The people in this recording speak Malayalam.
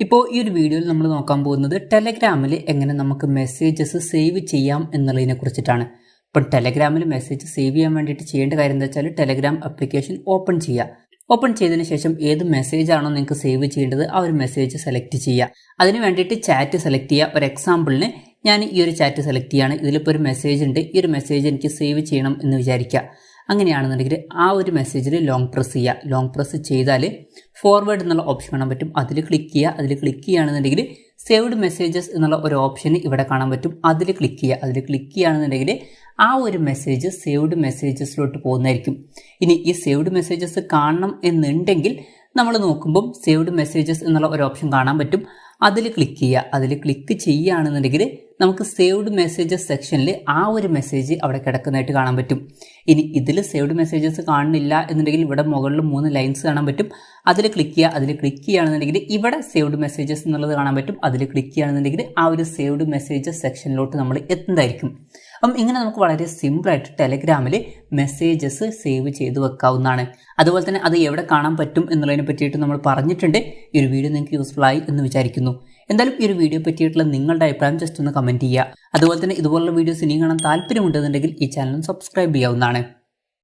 ഇപ്പോൾ ഈ ഒരു വീഡിയോയിൽ നമ്മൾ നോക്കാൻ പോകുന്നത് ടെലഗ്രാമിൽ എങ്ങനെ നമുക്ക് മെസ്സേജസ് സേവ് ചെയ്യാം എന്നുള്ളതിനെ കുറിച്ചിട്ടാണ്. ഇപ്പം ടെലഗ്രാമിൽ മെസ്സേജ് സേവ് ചെയ്യാൻ വേണ്ടിയിട്ട് ചെയ്യേണ്ട കാര്യം എന്താ വെച്ചാൽ ടെലഗ്രാം ആപ്ലിക്കേഷൻ ഓപ്പൺ ചെയ്യുക. ഓപ്പൺ ചെയ്തതിന് ശേഷം ഏത് മെസ്സേജ് ആണോ നിങ്ങൾക്ക് സേവ് ചെയ്യേണ്ടത് ആ ഒരു മെസ്സേജ് സെലക്ട് ചെയ്യുക. അതിന് വേണ്ടിയിട്ട് ചാറ്റ് സെലക്ട് ചെയ്യുക. ഒരു എക്സാമ്പിളിന് ഞാൻ ഈ ഒരു ചാറ്റ് സെലക്ട് ചെയ്യുകയാണ്. ഇതിലിപ്പോൾ ഒരു മെസ്സേജ് ഉണ്ട്. ഈ ഒരു മെസ്സേജ് എനിക്ക് സേവ് ചെയ്യണം എന്ന് വിചാരിക്കുക. അങ്ങനെയാണെന്നുണ്ടെങ്കിൽ ആ ഒരു മെസ്സേജിൽ ലോങ് പ്രസ് ചെയ്യുക. ലോങ് പ്രസ് ചെയ്താൽ ഫോർവേഡ് എന്നുള്ള ഓപ്ഷൻ കാണാൻ പറ്റും. അതിൽ ക്ലിക്ക് ചെയ്യുക. അതിൽ ക്ലിക്ക് ചെയ്യുകയാണെന്നുണ്ടെങ്കിൽ സേവ്ഡ് മെസ്സേജസ് എന്നുള്ള ഒരു ഓപ്ഷൻ ഇവിടെ കാണാൻ പറ്റും. അതിൽ ക്ലിക്ക് ചെയ്യുക. അതിൽ ക്ലിക്ക് ചെയ്യുകയാണെന്നുണ്ടെങ്കിൽ ആ ഒരു മെസ്സേജ് സേവ്ഡ് മെസ്സേജസിലോട്ട് പോകുന്നതായിരിക്കും. ഇനി ഈ സേവ്ഡ് മെസ്സേജസ് കാണണം എന്നുണ്ടെങ്കിൽ നമ്മൾ നോക്കുമ്പം സേവ്ഡ് മെസ്സേജസ് എന്നുള്ള ഒരു ഓപ്ഷൻ കാണാൻ പറ്റും. അതിൽ ക്ലിക്ക് ചെയ്യുക. അതിൽ ക്ലിക്ക് ചെയ്യുകയാണെന്നുണ്ടെങ്കിൽ നമുക്ക് സേവ്ഡ് മെസ്സേജസ് സെക്ഷനിൽ ആ ഒരു മെസ്സേജ് അവിടെ കിടക്കുന്നതായിട്ട് കാണാൻ പറ്റും. ഇനി ഇതിൽ സേവ്ഡ് മെസ്സേജസ് കാണുന്നില്ല എന്നുണ്ടെങ്കിൽ ഇവിടെ മുകളിൽ 3 ലൈൻസ് കാണാൻ പറ്റും. അതിൽ ക്ലിക്ക് ചെയ്യുക. അതിൽ ക്ലിക്ക് ചെയ്യുകയാണെന്നുണ്ടെങ്കിൽ ഇവിടെ സേവ്ഡ് മെസ്സേജസ് എന്നുള്ളത് കാണാൻ പറ്റും. അതിൽ ക്ലിക്ക് ചെയ്യുകയാണെന്നുണ്ടെങ്കിൽ ആ ഒരു സേവ്ഡ് മെസ്സേജസ് സെക്ഷനിലോട്ട് നമ്മൾ എത്തുന്നതായിരിക്കും. അപ്പം ഇങ്ങനെ നമുക്ക് വളരെ സിമ്പിളായിട്ട് ടെലഗ്രാമിൽ മെസ്സേജസ് സേവ് ചെയ്ത് വെക്കാവുന്നതാണ്. അതുപോലെ തന്നെ അത് എവിടെ കാണാൻ പറ്റും എന്നുള്ളതിനെ പറ്റിയിട്ട് നമ്മൾ പറഞ്ഞിട്ടുണ്ട്. ഈ ഒരു വീഡിയോ നിങ്ങൾക്ക് യൂസ്ഫുൾ ആയി എന്ന് വിചാരിക്കുന്നു. എന്തായാലും ഈ ഒരു വീഡിയോ പറ്റിയിട്ടുള്ള നിങ്ങളുടെ അഭിപ്രായം ജസ്റ്റ് ഒന്ന് കമൻറ്റ് ചെയ്യുക. അതുപോലെ തന്നെ ഇതുപോലുള്ള വീഡിയോസ് ഇനിയും കാണാൻ താല്പര്യമുണ്ടെന്നുണ്ടെങ്കിൽ ഈ ചാനൽ സബ്സ്ക്രൈബ് ചെയ്യാവുന്നതാണ്.